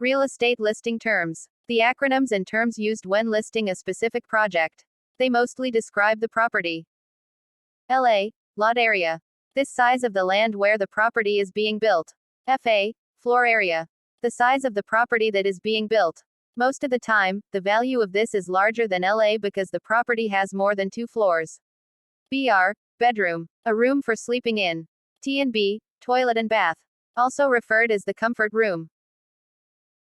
Real estate listing terms. The acronyms and terms used when listing a specific project. They mostly describe the property. LA, lot area. This size of the land where the property is being built. FA, floor area. The size of the property that is being built. Most of the time, the value of this is larger than LA because the property has more than 2 floors. BR, bedroom. A room for sleeping in. T&B, toilet and bath. Also referred as the comfort room.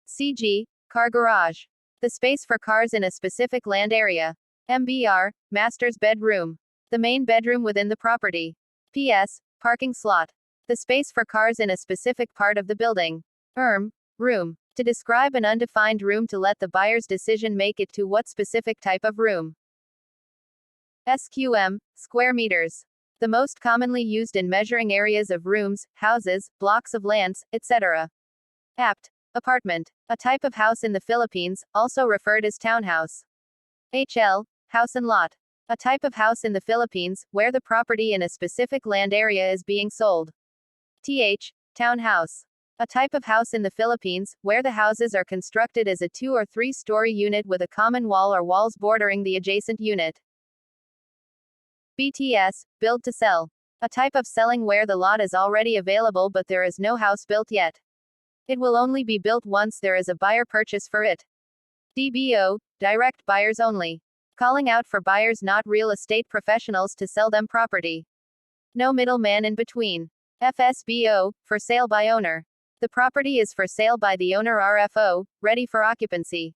CG, car garage. The space for cars in a specific land area. MBR, master's bedroom. The main bedroom within the property. PS, parking slot. The space for cars in a specific part of the building. Room. To describe an undefined room to let the buyer's decision make it to what specific type of room. SQM, square meters. The most commonly used in measuring areas of rooms, houses, blocks of lands, etc. APT, apartment. A type of house in the Philippines, also referred as townhouse. HL, house and lot. A type of house in the Philippines, where the property in a specific land area is being sold. TH, townhouse. A type of house in the Philippines, where the houses are constructed as a 2 or 3-story unit with a common wall or walls bordering the adjacent unit. BTS, build to sell. A type of selling where the lot is already available but there is no house built yet. It will only be built once there is a buyer purchase for it. DBO, direct buyers only. Calling out for buyers not real estate professionals to sell them property. No middleman in between. FSBO, for sale by owner. The property is for sale by the owner. RFO, ready for occupancy.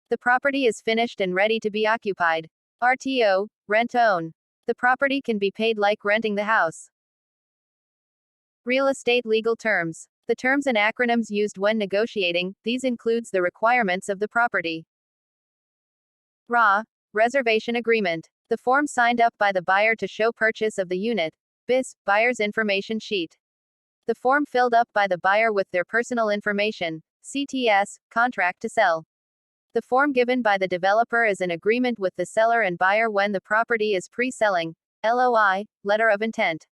The property is finished and ready to be occupied. RTO, rent to own. The property can be paid like renting the house. Real estate legal terms. The terms and acronyms used when negotiating, these includes the requirements of the property. RA, reservation agreement. The form signed up by the buyer to show purchase of the unit. BIS, buyer's information sheet. The form filled up by the buyer with their personal information. CTS, contract to sell. The form given by the developer is an agreement with the seller and buyer when the property is pre-selling. LOI, letter of intent.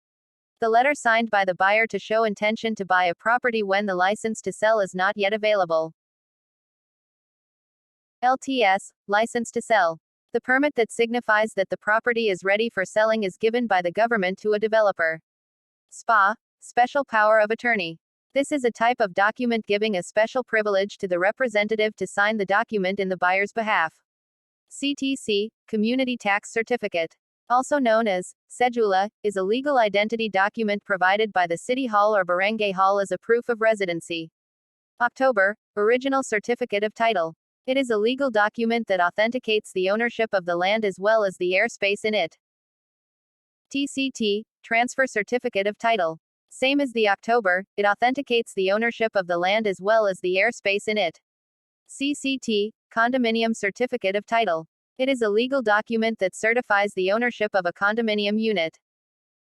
The letter signed by the buyer to show intention to buy a property when the license to sell is not yet available. LTS, license to sell. The permit that signifies that the property is ready for selling is given by the government to a developer. SPA, special power of attorney. This is a type of document giving a special privilege to the representative to sign the document in the buyer's behalf. CTC, Community Tax Certificate. Also known as cedula, is a legal identity document provided by the City Hall or Barangay Hall as a proof of residency. October, Original Certificate of Title. It is a legal document that authenticates the ownership of the land as well as the airspace in it. TCT, Transfer Certificate of Title. Same as the October, it authenticates the ownership of the land as well as the airspace in it. CCT, Condominium Certificate of Title. It is a legal document that certifies the ownership of a condominium unit.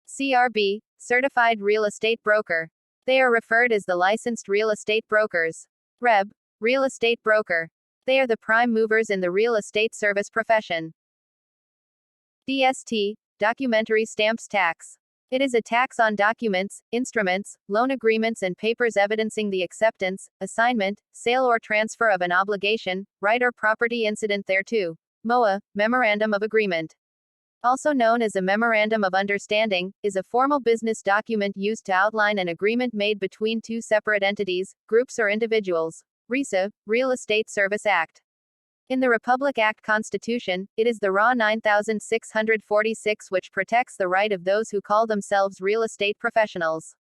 CRB, Certified Real Estate Broker. They are referred as the licensed real estate brokers. REB, Real Estate Broker. They are the prime movers in the real estate service profession. DST, Documentary Stamps Tax. It is a tax on documents, instruments, loan agreements and papers evidencing the acceptance, assignment, sale or transfer of an obligation, right or property incident thereto. MOA, Memorandum of Agreement. Also known as a Memorandum of Understanding, is a formal business document used to outline an agreement made between two separate entities, groups or individuals. RESA, Real Estate Service Act. In the Republic Act Constitution, it is the RA 9646 which protects the right of those who call themselves real estate professionals.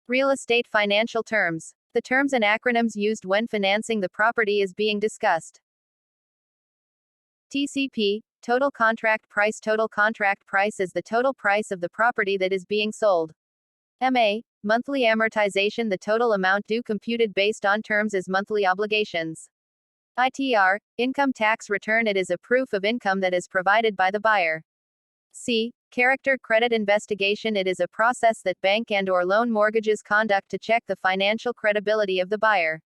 Real estate financial terms. The terms and acronyms used when financing the property is being discussed. TCP, Total Contract Price. Total contract price is the total price of the property that is being sold. MA, Monthly Amortization. The total amount due computed based on terms is monthly obligations. ITR, Income Tax Return. It is a proof of income that is provided by the buyer. C, Character Credit Investigation. It is a process that bank and or loan mortgages conduct to check the financial credibility of the buyer.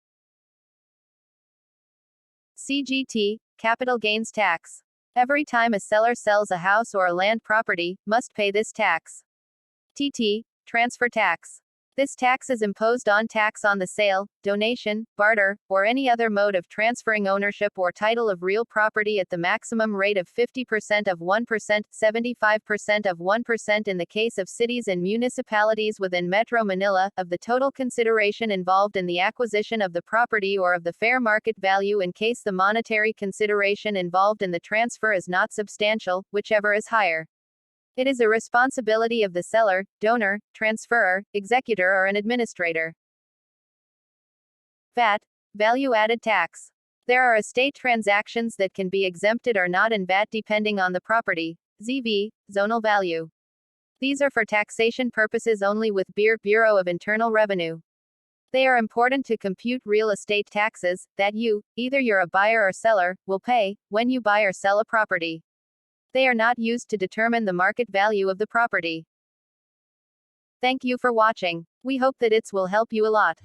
CGT, Capital Gains Tax. Every time a seller sells a house or a land property, must pay this tax. TT, Transfer Tax. This tax is imposed on tax on the sale, donation, barter, or any other mode of transferring ownership or title of real property at the maximum rate of 50% of 1%, 75% of 1% in the case of cities and municipalities within Metro Manila, of the total consideration involved in the acquisition of the property or of the fair market value in case the monetary consideration involved in the transfer is not substantial, whichever is higher. It is a responsibility of the seller, donor, transferor, executor, or an administrator. VAT, value-added tax. There are estate transactions that can be exempted or not in VAT depending on the property, ZV, zonal value. These are for taxation purposes only with Bureau of Internal Revenue. They are important to compute real estate taxes that you, either you're a buyer or seller, will pay when you buy or sell a property. They are not used to determine the market value of the property. Thank you for watching. We hope that it will help you a lot.